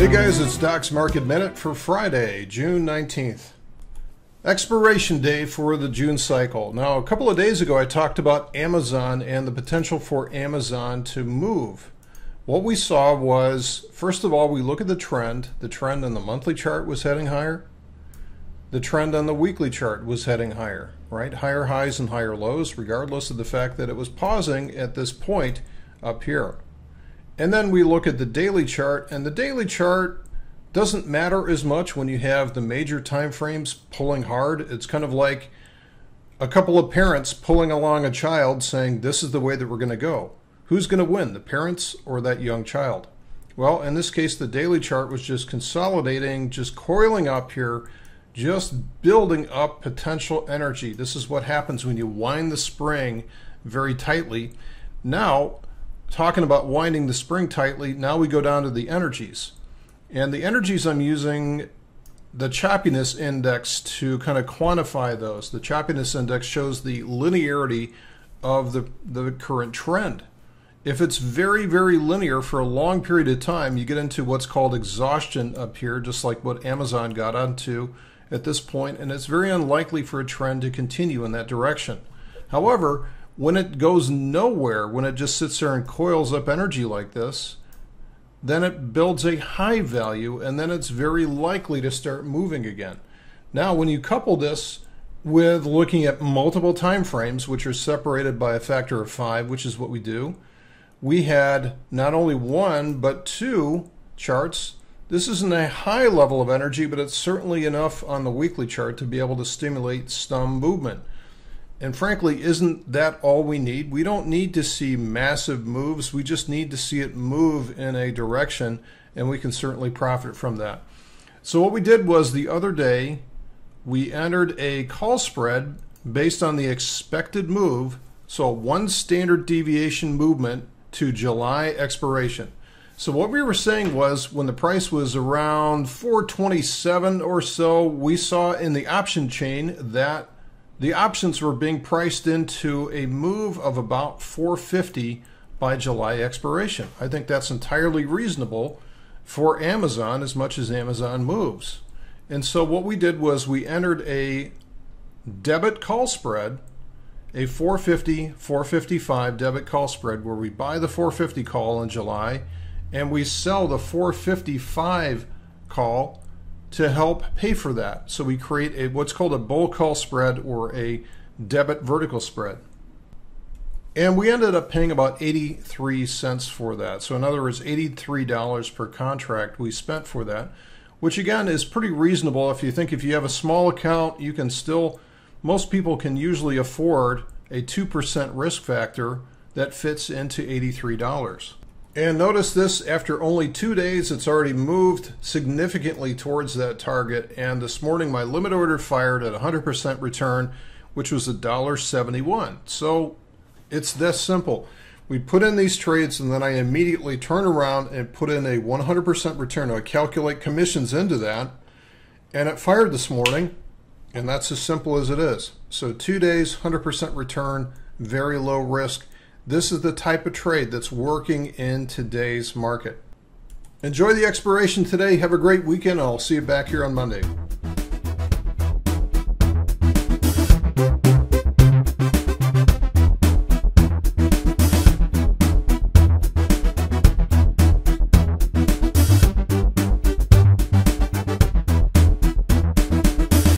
Hey guys, it's Doc's Market Minute for Friday, June 19th. Expiration day for the June cycle. Now, a couple of days ago I talked about Amazon and the potential for Amazon to move. What we saw was, first of all, we look at the trend. The trend on the monthly chart was heading higher. The trend on the weekly chart was heading higher, right? Higher highs and higher lows, regardless of the fact that it was pausing at this point up here. And then we look at the daily chart, and the daily chart doesn't matter as much when you have the major time frames pulling hard. It's kind of like a couple of parents pulling along a child saying, this is the way that we're going to go. Who's going to win, the parents or that young child? Well, in this case, the daily chart was just consolidating, just coiling up here, just building up potential energy. This is what happens when you wind the spring very tightly. Now, talking about winding the spring tightly, now we go down to the energies. And the energies, I'm using the choppiness index to kind of quantify those. The choppiness index shows the linearity of the current trend. If it's very, very linear for a long period of time, you get into what's called exhaustion up here, just like what Amazon got onto at this point, and it's very unlikely for a trend to continue in that direction. However, when it goes nowhere, when it just sits there and coils up energy like this, then it builds a high value, and then it's very likely to start moving again. Now, when you couple this with looking at multiple time frames, which are separated by a factor of 5, which is what we do, we had not only one, but two charts. This isn't a high level of energy, but it's certainly enough on the weekly chart to be able to stimulate some movement. And frankly, isn't that all we need? We don't need to see massive moves. We just need to see it move in a direction, and we can certainly profit from that. So what we did was the other day, we entered a call spread based on the expected move, so one standard deviation movement to July expiration. So what we were saying was when the price was around 427 or so, we saw in the option chain that the options were being priced into a move of about 450 by July expiration. I think that's entirely reasonable for Amazon as much as Amazon moves. And so what we did was we entered a debit call spread, a 450, 455 debit call spread where we buy the 450 call in July and we sell the 455 call to help pay for that. So we create a what's called a bull call spread or a debit vertical spread. And we ended up paying about 83 cents for that. So in other words, $83 per contract we spent for that, which again is pretty reasonable. If you have a small account, you can still, most people can usually afford a 2% risk factor that fits into $83. And notice this, after only 2 days, it's already moved significantly towards that target. And this morning, my limit order fired at 100% return, which was $1.71. So it's this simple. We put in these trades, and then I immediately turn around and put in a 100% return. I calculate commissions into that, and it fired this morning, and that's as simple as it is. So 2 days, 100% return, very low risk. This is the type of trade that's working in today's market. Enjoy the expiration today. Have a great weekend. I'll see you back here on Monday.